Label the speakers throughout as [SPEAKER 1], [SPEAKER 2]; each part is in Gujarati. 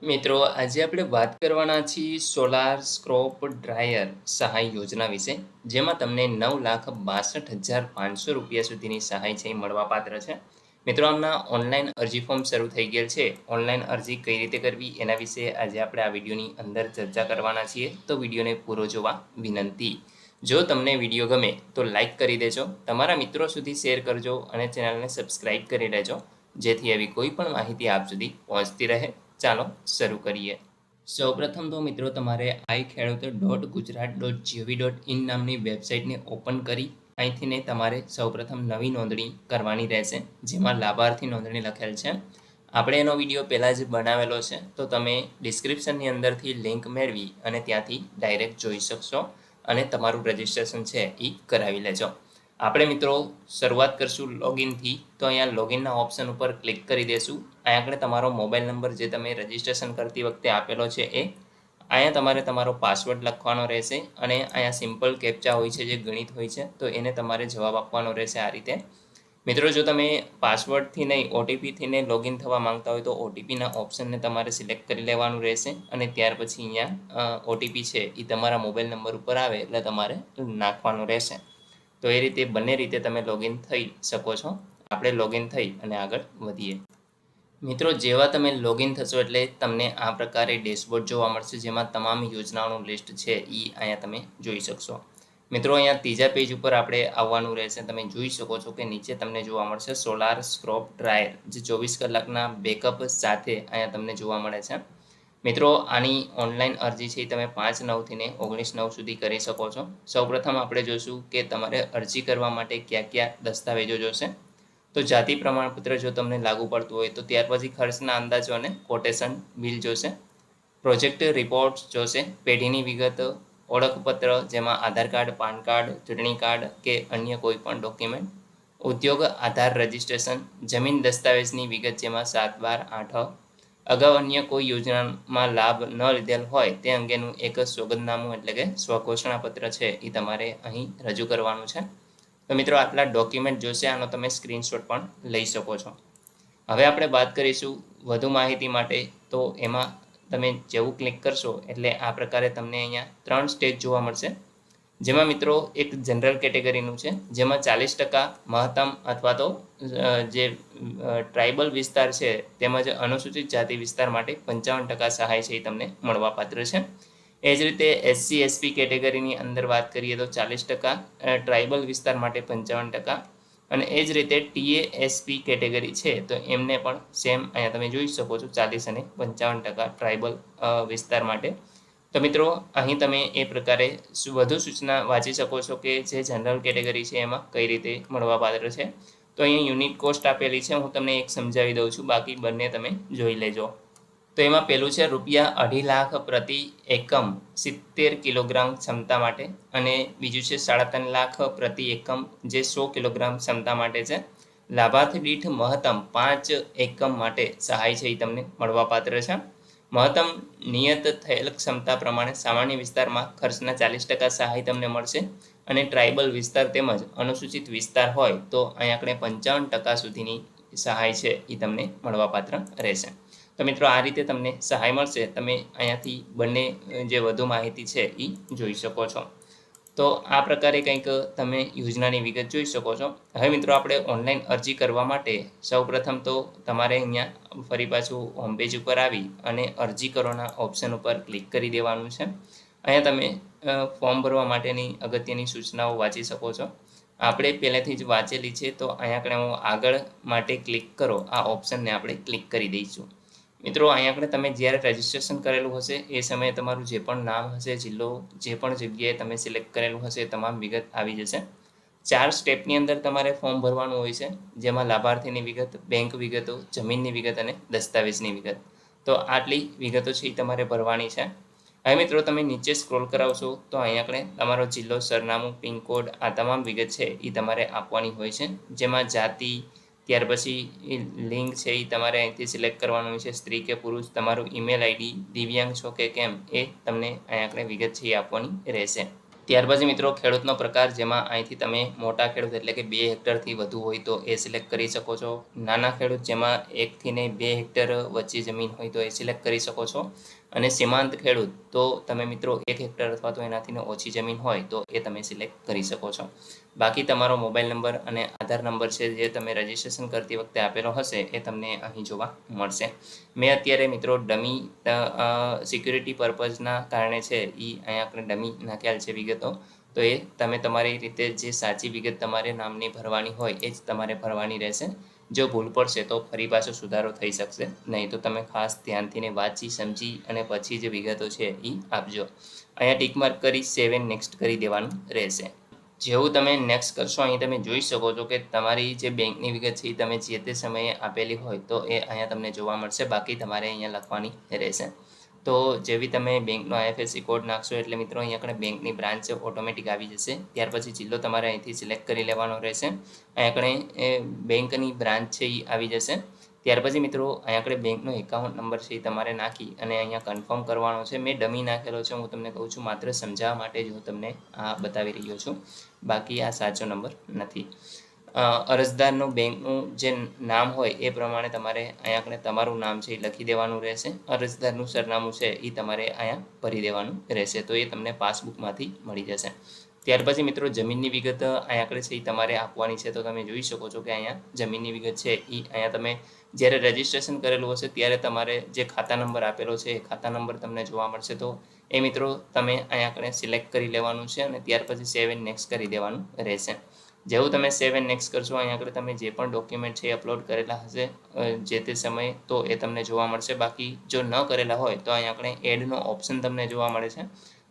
[SPEAKER 1] મિત્રો આજે આપણે વાત કરવાના છીએ સોલાર સ્ક્રોપ ડ્રાયર સહાય યોજના વિશે, જેમાં તમને 9,62,500 રૂપિયા સુધીની સહાય છે એ મળવાપાત્ર છે. મિત્રો આમના ઓનલાઈન અરજી ફોર્મ શરૂ થઈ ગયેલ છે. ઓનલાઈન અરજી કઈ રીતે કરવી એના વિશે આજે આપણે આ વિડીયોની અંદર ચર્ચા કરવાના છીએ, તો વિડીયોને પૂરો જોવા વિનંતી. જો તમને વિડીયો ગમે તો લાઈક કરી દેજો, તમારા મિત્રો સુધી શેર કરજો અને ચેનલને સબસ્ક્રાઈબ કરી લેજો, જેથી એવી કોઈ પણ માહિતી આપ સુધી પહોંચતી રહે. ચાલો શરૂ કરીએ. સૌપ્રથમ તો મિત્રો તમારે iKheduta.gujarat.gov.in નામની વેબસાઇટને ઓપન કરી અહીંથી તમારે સૌપ્રથમ નવી નોંધણી કરવાની રહેશે, જેમાં લાભાર્થી નોંધણી લખેલ છે. આપણે એનો વિડીયો પહેલાં જ બનાવેલો છે, તો તમે ડિસ્ક્રિપ્શનની અંદરથી લિંક મેળવી અને ત્યાંથી ડાયરેક્ટ જોઈ શકશો અને તમારું રજિસ્ટ્રેશન છે એ કરાવી લેજો. આપણે મિત્રો શરૂઆત કરશું લોગિનથી, તો અહીંયા લોગિનના ઓપ્શન ઉપર ક્લિક કરી દઈશું. અહીંયા આગળ તમારો મોબાઈલ નંબર જે તમે રજિસ્ટ્રેશન કરતી વખતે આપેલો છે એ અહીંયા તમારે તમારો પાસવર્ડ લખવાનો રહેશે અને અહીંયા સિમ્પલ કેપ્ચા હોય છે જે ગણિત હોય છે, તો એને તમારે જવાબ આપવાનો રહેશે આ રીતે. મિત્રો જો તમે પાસવર્ડથી નહીં ઓટીપીથી નહીં લોગિન થવા માંગતા હોય તો ઓટીપીના ઓપ્શનને તમારે સિલેક્ટ કરી લેવાનું રહેશે અને ત્યાર પછી અહીંયા ઓટીપી છે એ તમારા મોબાઈલ નંબર ઉપર આવે એટલે તમારે નાખવાનું રહેશે. તો એ રીતે બંને રીતે તમે લોગિન થઈ શકો છો. આપણે લોગિન થઈ અને આગળ વધીએ. મિત્રો જેવા તમે લોગિન થશો એટલે તમને આ પ્રકારે ડેશબોર્ડ જોવા મળશે, જેમાં તમામ યોજનાઓનું લિસ્ટ છે એ અહીંયા તમે જોઈ શકશો. મિત્રો અહીંયા ત્રીજા પેજ ઉપર આપણે આવવાનું રહેશે. તમે જોઈ શકો છો કે નીચે તમને જોવા મળશે સોલાર સ્ક્રોપ ડ્રાયર, જે 24 કલાકના બેકઅપ સાથે અહીંયા તમને જોવા મળે છે. મિત્રો આની ઓનલાઈન અરજી છે તમે 5/9 થી 19/9 સુધી કરી શકો છો. સૌપ્રથમ આપણે જોઈશું કે તમારે અરજી કરવા માટે કયા કયા દસ્તાવેજો જોશે. તો જાતિ પ્રમાણપત્ર જો તમને લાગુ પડતું હોય તો ત્યાર પછી ખર્ચના અંદાજો અને કોટેશન બિલ જોશે. પ્રોજેક્ટ રિપોર્ટ જોશે, પેઢીની વિગત, ઓળખપત્ર જેમાં આધાર કાર્ડ, પાન કાર્ડ, ચૂંટણી કાર્ડ કે અન્ય કોઈ પણ ડોક્યુમેન્ટ, ઉદ્યોગ આધાર રજિસ્ટ્રેશન, જમીન દસ્તાવેજની વિગત જેમાં 7/12/8, અગાઉ અન્ય કોઈ યોજનામાં લાભ ન લીધેલ હોય તે અંગેનું એક સોગંદનામું એટલે કે સ્વઘોષણાપત્ર છે એ તમારે અહીં રજૂ કરવાનું છે. તો મિત્રો આટલા ડોક્યુમેન્ટ જોશે, આનો તમે સ્ક્રીનશોટ પણ લઈ શકો છો. હવે આપણે વાત કરીશું વધુ માહિતી માટે, તો એમાં તમે જેવું ક્લિક કરશો એટલે આ પ્રકારે તમને અહીંયા 3 સ્ટેજ જોવા મળશે, જેમાં મિત્રો એક જનરલ કેટેગરીનું છે, જેમાં 40% મહત્તમ અથવા તો જે ટ્રાઇબલ વિસ્તાર છે તેમજ અનુસૂચિત જાતિ વિસ્તાર માટે 55% સહાય છે એ તમને મળવાપાત્ર છે. એ જ રીતે SC SC કેટેગરીની અંદર વાત કરીએ તો 40%, ટ્રાઇબલ વિસ્તાર માટે 55%, અને એ જ રીતે TASP કેટેગરી છે તો એમને પણ સેમ અહીંયા તમે જોઈ શકો છો 40 અને 55% ટ્રાઇબલ વિસ્તાર માટે. તો મિત્રો અહીં તમે એ પ્રકારે વધુ સૂચના વાંચી શકો છો કે જે જનરલ કેટેગરી છે એમાં કઈ રીતે મળવાપાત્ર છે. તો અહીંયા યુનિટ કોસ્ટ આપેલી છે, હું તમને એક સમજાવી દઉં છું, બાકી બંને તમે જોઈ લેજો. તો એમાં પહેલું છે ₹2.5 લાખ પ્રતિ એકમ 70 કિલોગ્રામ ક્ષમતા માટે, અને બીજું છે 3.5 લાખ પ્રતિ એકમ જે 100 કિલોગ્રામ ક્ષમતા માટે છે. લાભાર્થી દીઠ મહત્તમ 5 એકમ માટે સહાય છે એ તમને મળવાપાત્ર છે. મહત્તમ નિયત થયેલ ક્ષમતા પ્રમાણે સામાન્ય વિસ્તારમાં ખર્ચના 40% સહાય તમને મળશે, અને ટ્રાઇબલ વિસ્તાર તેમજ અનુસૂચિત વિસ્તાર હોય તો અહીં આપણે 55% સુધીની સહાય છે એ તમને મળવાપાત્ર રહેશે. તો મિત્રો આ રીતે તમને સહાય મળશે. તમે અહીંયાથી બંને જે વધુ માહિતી છે એ જોઈ શકો છો. તો આ પ્રકારે કંઈક તમે યોજનાની વિગત જોઈ શકો છો. હવે મિત્રો આપણે ઓનલાઈન અરજી કરવા માટે સૌપ્રથમ તો તમારે અહીંયા ફરી પાછું હોમ પેજ ઉપર આવી અને અરજી કરોના ઓપ્શન ઉપર ક્લિક કરી દેવાનું છે. અહીંયા તમે ફોર્મ ભરવા માટેની અગત્યની સૂચનાઓ વાંચી શકો છો. આપણે પહેલેથી જ વાંચેલી છે, તો અહીંયા હું આગળ માટે ક્લિક કરો આ ઓપ્શનને આપણે ક્લિક કરી દઈશું. મિત્રો અહીંયા આગળ તમે જ્યારે રજિસ્ટ્રેશન કરેલું હશે એ સમયે તમારું જે પણ નામ હશે, જિલ્લો, જે પણ જગ્યાએ તમે સિલેક્ટ કરેલું હશે તમામ વિગત આવી જશે. 4 સ્ટેપની અંદર તમારે ફોર્મ ભરવાનું હોય છે, જેમાં લાભાર્થીની વિગત, બેંક વિગતો, જમીનની વિગત અને દસ્તાવેજની વિગત. તો આટલી વિગતો છે એ તમારે ભરવાની છે. હવે મિત્રો તમે નીચે સ્ક્રોલ કરાવશો તો અહીંયા આપણે તમારો જિલ્લો, સરનામું, પિનકોડ, આ તમામ વિગત છે એ તમારે આપવાની હોય છે, જેમાં જાતિ, ત્યાર પછી લિંગ છે એ તમારે અહીંથી સિલેક્ટ કરવાનું છે, સ્ત્રી કે પુરુષ, તમારું ઈમેલ આઈડી, દિવ્યાંગ છો કે કેમ એ તમને અહીંયા આપણે વિગત છે એ આપવાની રહેશે. ત્યાર પછી મિત્રો ખેડૂતનો પ્રકાર, જેમાં અહીંથી તમે મોટા ખેડૂત એટલે કે 2 હેક્ટરથી વધુ હોય તો એ સિલેક્ટ કરી શકો છો. નાના ખેડૂત જેમાં 1 થી ને 2 હેક્ટર વચ્ચે જમીન હોય તો એ સિલેક્ટ કરી શકો છો. અને સીમાંત ખેડૂત તો તમે મિત્રો 1 હેક્ટર અથવા તો એનાથી ઓછી જમીન હોય તો એ તમે સિલેક્ટ કરી શકો છો. બાકી તમારો મોબાઈલ નંબર અને આધાર નંબર છે જે તમે રજિસ્ટ્રેશન કરતી વખતે આપેલો હશે એ તમને અહીં જોવા મળશે. મેં અત્યારે મિત્રો ડમી સિક્યુરિટી પર્પઝના કારણે છે એ અહીંયા આપણે ડમી નાખ્યા છે વિગતો. તો એ તમે તમારી રીતે જે સાચી વિગત તમારે નામની ભરવાની હોય એ જ તમારે ભરવાની રહેશે. જો ભૂલ પડશે તો ફરી પાછો સુધારો થઈ શકશે નહીં. તો તમે ખાસ ધ્યાનથી વાંચી સમજી અને પછી જે વિગતો છે એ આપજો. અહીંયા ટિક માર્ક કરી સેવ એન્ડ નેક્સ્ટ કરી દેવાનું રહેશે. જેવું તમે નેક્સ્ટ કરશો અહીં તમે જોઈ શકો છો કે તમારી જે બેંકની વિગત છે એ તમે જે તે સમયે આપેલી હોય તો એ અહીંયા તમને જોવા મળશે. બાકી તમારે અહીંયા લખવાની રહેશે. તો જેવી તમે બેંકનો IFSC કોડ નાખશો એટલે મિત્રો અહીંયા આપણે બેંકની બ્રાન્ચ ઓટોમેટિક આવી જશે. ત્યાર પછી જિલ્લો તમારે અહીંથી સિલેક્ટ કરી લેવાનો રહેશે. અહીંયા આપણે બેંકની બ્રાન્ચ છે એ આવી જશે. ત્યાર પછી મિત્રો અહીંયા આપણે બેંકનો એકાઉન્ટ નંબર છે એ તમારે નાખી અને અહીંયા કન્ફર્મ કરવાનો છે. મેં ડમી નાખેલો છે, હું તમને કહું છું માત્ર સમજાવવા માટે જ હું તમને આ બતાવી રહ્યો છું. બાકી આ સાચો નંબર નથી. અરજદારનું બેંકનું જે નામ હોય એ પ્રમાણે તમારે અહીંયા આપણે તમારું નામ છે એ લખી દેવાનું રહેશે. અરજદારનું સરનામું છે એ તમારે અહીંયા ભરી દેવાનું રહેશે. તો એ તમને પાસબુકમાંથી મળી જશે. ત્યાર પછી મિત્રો જમીનની વિગત અહીંયા આગળ છે એ તમારે આપવાની છે. તો તમે જોઈ શકો છો કે અહીંયા જમીનની વિગત છે એ અહીંયા તમે જ્યારે રજિસ્ટ્રેશન કરેલું હશે ત્યારે તમારે જે ખાતા નંબર આપેલો છે એ ખાતા નંબર તમને જોવા મળશે. તો એ મિત્રો તમે અહીંયા આગળ સિલેક્ટ કરી લેવાનું છે અને ત્યાર પછી સેવ એન્ડ નેક્સ્ટ કરી દેવાનું રહેશે. જેવું તમે સેવ એન્ડ નેક્સ્ટ કરશો અહીંયા આગળ તમે જે પણ ડોક્યુમેન્ટ છે એ અપલોડ કરેલા હશે જે તે સમયે તો એ તમને જોવા મળશે. બાકી જો ન કરેલા હોય તો અહીંયા આપણે એડનો ઓપ્શન તમને જોવા મળે છે.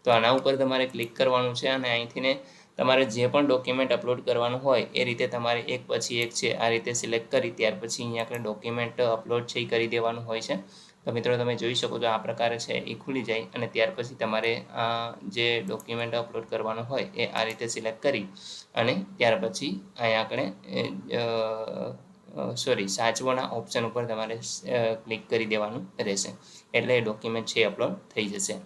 [SPEAKER 1] તો આના ઉપર તમારે ક્લિક કરવાનું છે અને અહીંથી તમારે જે પણ ડોક્યુમેન્ટ અપલોડ કરવાનું હોય એ રીતે તમારે એક પછી એક છે આ રીતે સિલેક્ટ કરી ત્યાર પછી અહીંયા આપણે ડોક્યુમેન્ટ અપલોડ છે એ કરી દેવાનું હોય છે. તો મિત્રો તમે જોઈ શકો છો આ પ્રકારે છે એ ખુલી જાય અને ત્યાર પછી તમારે જે ડોક્યુમેન્ટ અપલોડ કરવાનું હોય એ આ રીતે સિલેક્ટ કરી અને ત્યાર પછી અહીંયા આપણે સાચવાના ઓપ્શન ઉપર તમારે ક્લિક કરી દેવાનું રહેશે. એટલે એ ડોક્યુમેન્ટ છે અપલોડ થઈ જશે.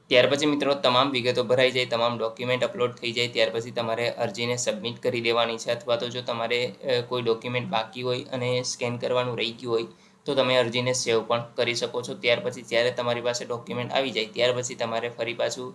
[SPEAKER 1] ત્યાર પછી મિત્રો તમામ વિગતો ભરાઈ જાય, તમામ ડોક્યુમેન્ટ અપલોડ થઈ જાય ત્યાર પછી તમારે અરજીને સબમિટ કરી દેવાની છે. અથવા તો જો તમારે કોઈ ડોક્યુમેન્ટ બાકી હોય અને સ્કેન કરવાનું રહી ગયું હોય તો તમે અરજીને સેવ પણ કરી શકો છો. ત્યાર પછી જ્યારે તમારી પાસે ડોક્યુમેન્ટ આવી જાય ત્યાર પછી તમારે ફરી પાછું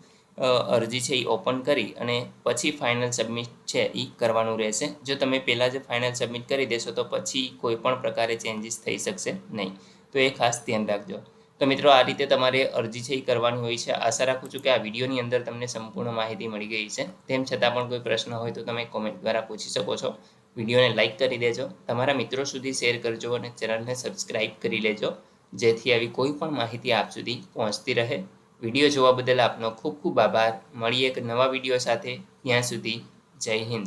[SPEAKER 1] અરજી છે એ ઓપન કરી અને પછી ફાઇનલ સબમિટ છે એ કરવાનું રહેશે. જો તમે પહેલાં જ ફાઇનલ સબમિટ કરી દેશો તો પછી કોઈ પણ પ્રકારે ચેન્જીસ થઈ શકશે નહીં. તો એ ખાસ ધ્યાન રાખજો. તો મિત્રો આ રીતે તમારે અરજી છે એ કરવાની હોય છે. આશા રાખું છું કે આ વિડીયોની અંદર તમને સંપૂર્ણ માહિતી મળી ગઈ છે. તેમ છતાં પણ કોઈ પ્રશ્ન હોય તો તમે કોમેન્ટ દ્વારા પૂછી શકો છો. વિડીયોને લાઇક કરી દેજો, તમારા મિત્રો સુધી શેર કરજો અને ચેનલને સબસ્ક્રાઈબ કરી લેજો જેથી આવી કોઈ પણ માહિતી આપ સુધી પહોંચતી રહે. વિડીયો જોવા બદલ આપનો ખૂબ ખૂબ આભાર. મળીએ એક નવા વિડીયો સાથે. ત્યાં સુધી જય હિન્દ.